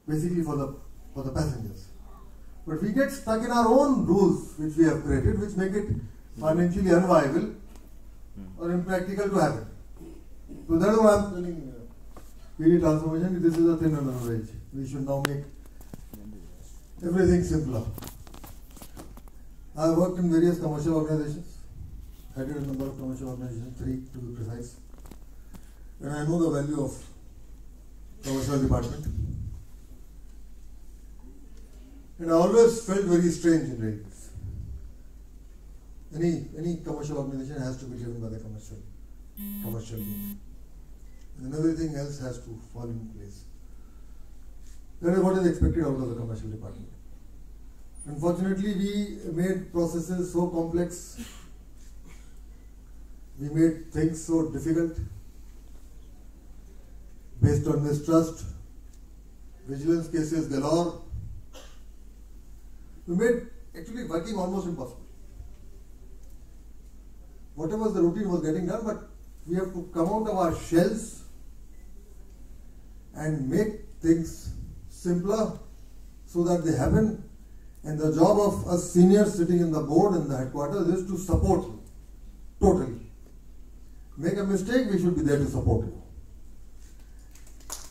basically for the passengers. But we get stuck in our own rules which we have created, which make it financially unviable or impractical to happen. So that is why I am telling PD transformation, this is a thin on the wedge. We should now make everything simpler. I have worked in various commercial organizations, headed a number of commercial organizations, 3 to be precise. And I know the value of commercial department. And I always felt very strange in railways. Any commercial organization has to be driven by the commercial being. And everything else has to fall in place. That is what is expected out of the commercial department. Unfortunately, we made processes so complex, we made things so difficult, based on mistrust, vigilance cases galore. We made actually working almost impossible. Whatever the routine was getting done, but we have to come out of our shells and make things simpler so that they happen. And the job of us seniors sitting in the board and the headquarters is to support you totally. Make a mistake, we should be there to support you.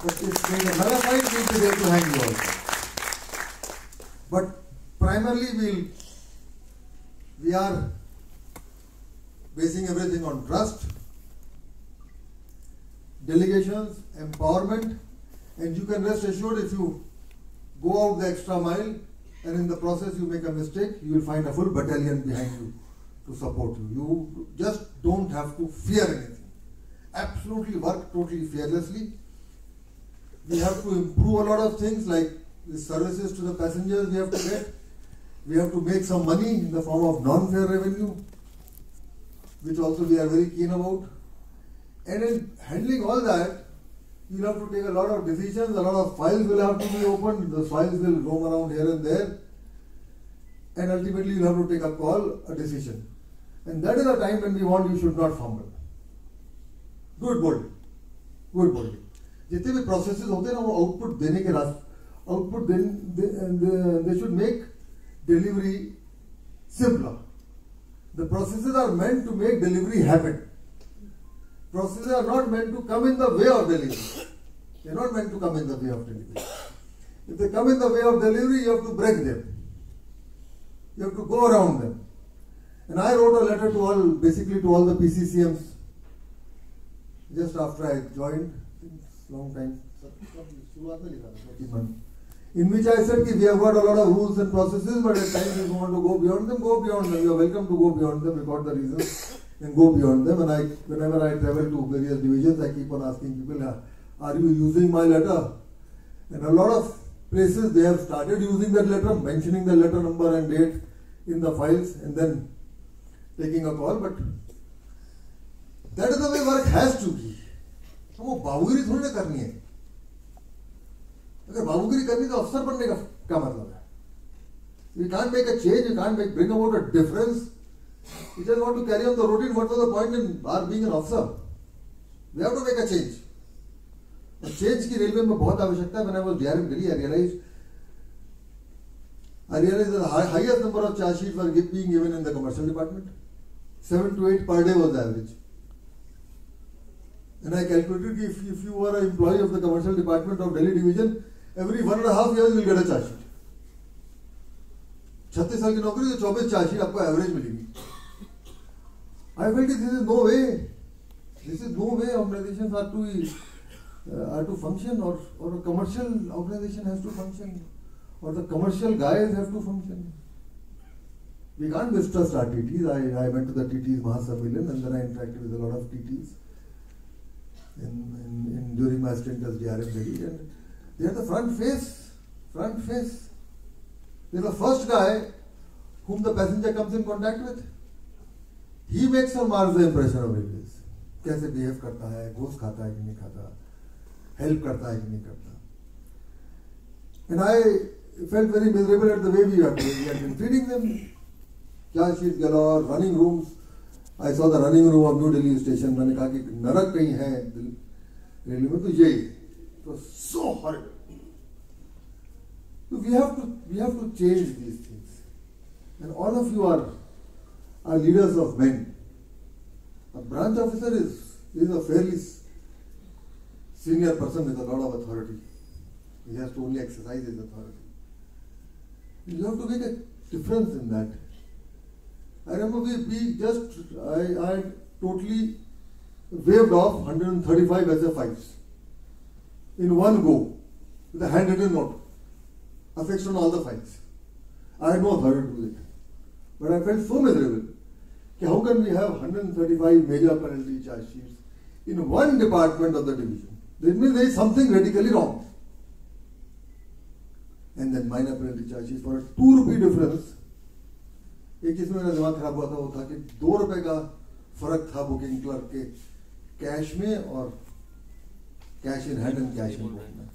But if there's another fight, we'll be there to hang you also. But primarily we are basing everything on trust, delegations, empowerment, and you can rest assured if you go out the extra mile and in the process you make a mistake, you will find a full battalion behind you to support you. You just don't have to fear anything. Absolutely work totally fearlessly. We have to improve a lot of things like the services to the passengers we have to get. We have to make some money in the form of non-fare revenue, which also we are very keen about. And in handling all that, you will have to take a lot of decisions, a lot of files will have to be opened, the files will roam around here and there, and ultimately you will have to take a call, a decision. And that is the time when we want you should not fumble. Do it boldly. Do it boldly. जितने भी processes होते हैं ना वो output देने के रास्ते output they should make delivery simpler. The processes are meant to make delivery happen. Processes are not meant to come in the way of delivery. They are not meant to come in the way of delivery. If they come in the way of delivery, you have to break them. You have to go around them. And I wrote a letter to all, basically to all the PCCMs just after I joined, long time, in which I said we have got a lot of rules and processes, but at times if you want to go beyond them, go beyond them. You are welcome to go beyond them, record the reasons and go beyond them. And whenever I travel to various divisions, I keep on asking people, are you using my letter? And a lot of places they have started using that letter, mentioning the letter number and date in the files and then taking a call. But that is the way work has to be. तो वो बाबूगिरी थोड़ी ना करनी है. अगर बाबूगिरी करनी तो अफसर बनने का मतलब है. You can't make a change, you can't bring about a difference. You just want to carry on the routine. What was the point in our being an officer? We have to make a change. और change की railway में बहुत आवश्यकता है. When I was DRM Delhi, I realized that the highest number of charge sheets were being given in the commercial department. 7 to 8 per day was the average. And I calculated if you were an employee of the commercial department of Delhi division, every 1.5 years you will get a charge sheet. 36 साल की नौकरी तो 24 charge sheet आपको average मिलेगी. I felt this is no way. This is no way organizations are to function, or a commercial organization has to function, or the commercial guys have to function. We can't mistrust our TTs. I went to the TTs Mahasammelan and then I interacted with a lot of TTs during my stint as DRM Delhi, and they are the front face. They are the first guy whom the passenger comes in contact with. He makes or mars the impression of railways. कैसे behave करता है, घूस खाता है कि नहीं खाता, help करता है कि नहीं करता. And I felt very miserable at the way we had been treating them. Charge sheets galore, running rooms. I saw the running room of New Delhi station. मैंने कहा कि नरक कहीं है रेलवे में तो यही. It was so horrible. So we have to change these things. And all of you are leaders of men. A branch officer is a fairly senior person with a lot of authority. He has to only exercise his authority. You have to make a difference in that. I remember I totally waved off 135 SF5s in one go with a handwritten note affixed on all the files. I had no authority to do it. But I felt so miserable. How can we have 135 major penalty charge sheets in one department of the division? That means there is something radically wrong. And then minor penalty charge sheets for a 2 rupee difference. एक चीज में मेरा दिमाग खराब हुआ था वो था कि 2 रुपए का फर्क था बुकिंग क्लर्क के कैश में और cash in hand and cash in book में,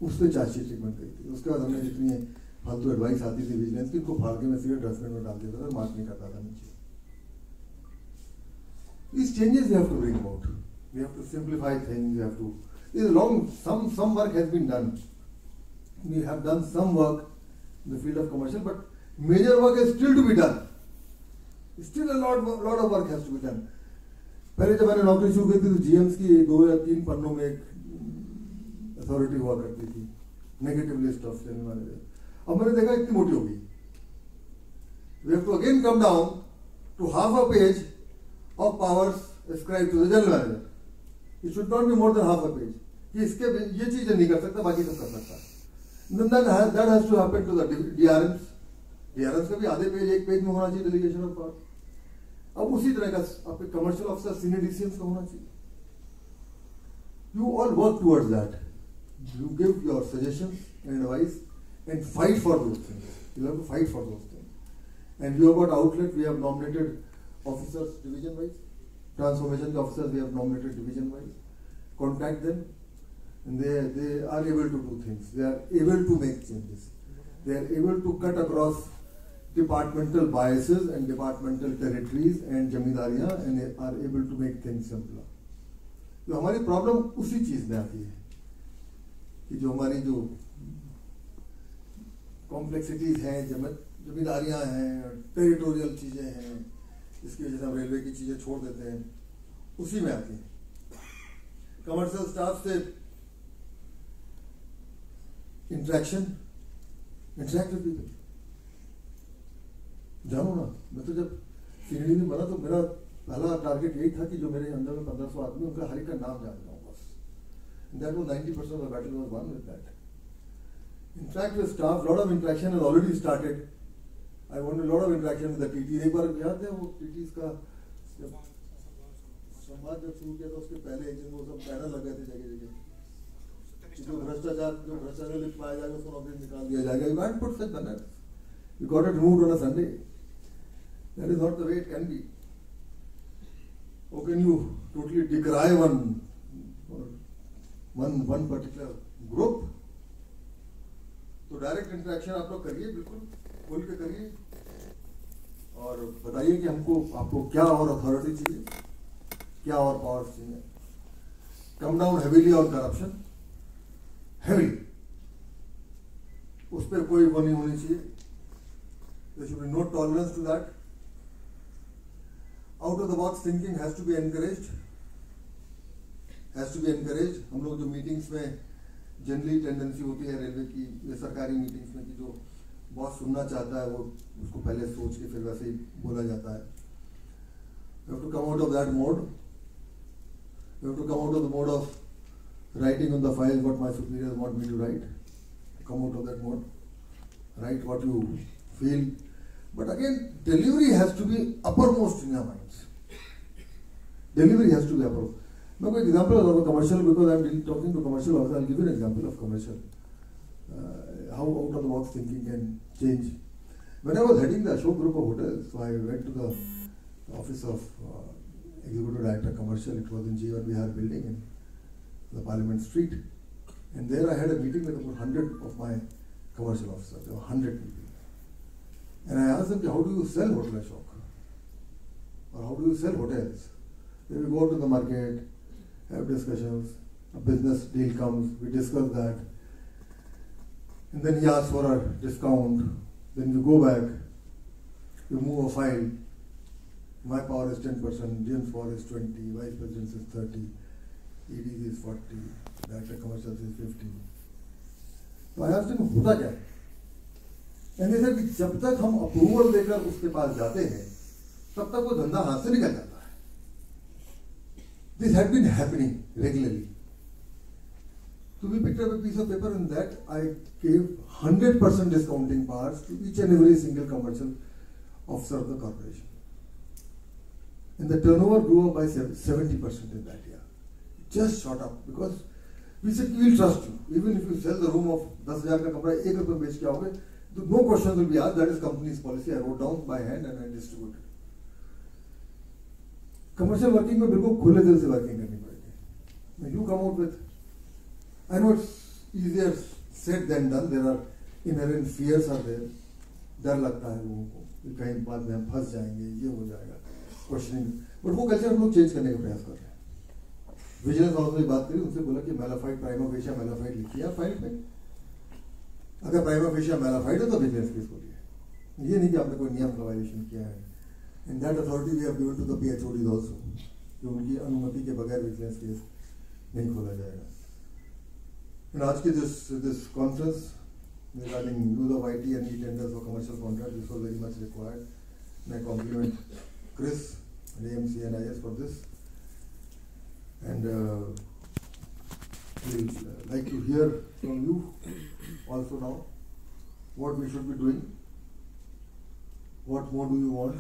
उससे चार्ज शीट ट्रीटमेंट करी थी. उसके बाद हमने जितनी फालतू एडवाइस आती थी विजिलेंस की उनको फाड़ के मैं सीधे डस्टबिन में डाल देता था, मार्क नहीं करता था नीचे. These changes we have to bring about. We have to simplify things. We have to. This is some work has been done. We have done some work in the field of commercial, but major work is still to be done. Still a lot of work has to be done. पहले जब मैंने नौकरी शुरू की थी तो GMs की 2 या 3 पन्नों में एक अथॉरिटी हुआ करती थी, negative list of general manager. अब मैंने देखा इतनी मोटी होगी. We have to again come down to half a page of powers ascribed to the general manager. It should not be more than half a page. कि इसके ये चीजें नहीं कर सकता, बाकी सब कर सकता है. Then that has to happen to the DRMs. DRMs का भी आधे पेज एक पेज में होना चाहिए डेलीगेशन ऑफ पावर. अब उसी तरह का आपके कमर्शियल ऑफिसर सीनियर DCMs का होना चाहिए. You all work towards that. You give your suggestions and advice and fight for those things. You have to fight for those things. And you have got outlet. We have nominated officers division wise. Transformation officers we have nominated division wise. Contact them. And they are able to do things. They are able to make changes. They are able to cut across departmental biases and departmental territories and जमींदारियां and are able to make things simpler. तो हमारी problem उसी चीज में आती है कि जो हमारी जो कॉम्प्लेक्सिटीज हैं, जमींदारियां हैं, टेरिटोरियल चीजें हैं, इसकी वजह से हम रेलवे की चीजें छोड़ देते हैं, उसी में आती है. कमर्शियल स्टाफ से इंटरेक्ट विद पीपल. जानो ना, मैं तो जब सीनियर में बना तो मेरा पहला टारगेट यही था कि जो मेरे अंदर में 1500 आदमी उनका हर एक का नाम जान जाऊं बस. That was 90% of the battle was won with that. Interact with staff, lot of interaction has already started. I wanted a lot of interaction with the TT. एक बार याद है वो TTs का संवाद जब शुरू किया था उसके पहले एक दिन वो सब बैनर लग गए थे जगह जगह. जो भ्रष्टाचार लिप्त पाया जाएगा उसको नौकरी निकाल दिया जाएगा. You can't put such banners. You got it removed on a Sunday. That is not the way it can be. How can you totally decry one particular group? तो डायरेक्ट इंटरेक्शन आप लोग करिए, बिल्कुल खोल के करिए और बताइए कि आपको क्या और अथॉरिटी चाहिए, क्या और पावर्स चाहिए. Come down heavily on corruption, heavily, उस पर कोई वो नहीं होनी चाहिए. There should be no tolerance to that. Out of the box thinking has to be encouraged. हम लोग जो मीटिंग्स में जनरली टेंडेंसी होती है रेलवे की या सरकारी मीटिंग्स में कि जो बॉस सुनना चाहता है वो उसको पहले सोच के फिर वैसे ही बोला जाता है. You have to come out of that mode. You have to come out of the mode of writing on the file what my superiors want me to write. Come out of that mode. Write what you feel. But again, delivery has to be uppermost in your minds. Delivery has to be uppermost. मैं कोई example of a commercial, because I am talking to commercial officer, I will give you an example of commercial. How out of the box thinking can change. When I was heading the Ashok group of hotels, so I went to the office of Executive Director Commercial. It was in G1 Vihar building in the Parliament Street. And there I had a meeting with about 100 of my commercial officers. There were 100 people. And I asked them, how do you sell Hotel Ashok? Or how do you sell hotels? Then we go to the market, have discussions, a business deal comes, we discuss that. And then he asks for a discount. Then you go back, you move a file. My power is 10%, Jim's power is 20, Vice President's is 30, ED's is 40, Director Commercials is 50. So I asked him, होता क्या है? And he said कि जब तक हम approval देकर उसके पास जाते हैं, तब तक वो धंधा हाथ से निकल जाता है. This had been happening regularly. So we picked up a piece of paper and that I gave 100% discounting powers to each and every single commercial officer of the corporation. And the turnover grew up by 70% in that year. It just shot up because we said we will trust you. Even if you sell the room of 10,000 का कमरा 1 रुपए बेच के आओगे, no questions will be asked. That is company's policy. I wrote down by hand and I distributed. Commercial working में बिल्कुल खुले दिल से working करनी पड़ेगी. Now you come out with, I know it's easier said than done. There are inherent fears are there. डर लगता है लोगों को कि कहीं बाद में हम फंस जाएंगे, ये हो जाएगा, क्वेश्चनिंग. बट वो कल्चर हम लोग चेंज करने का प्रयास कर रहे हैं. विजिलेंस हाउस में बात करी, उनसे बोला कि मैलाफाइड प्राइमा फेशिया मैलाफाइड लिखिए आप फाइल में. अगर प्राइमा फेशिया मैलाफाइड है तो विजिलेंस केस खोलिए. ये नहीं कि आपने कोई नियम का वायलेशन किया है. And that authority we have given to the PHODs also कि उनकी अनुमति के बगैर विजिलेंस केस नहीं खोला जाएगा. एंड आज की this conference regarding use of IT and e-tenders for commercial contracts, this was very much required. And I compliment Chris and AMC and IS for this. And we'll like to hear from you also now what we should be doing. What more do you want?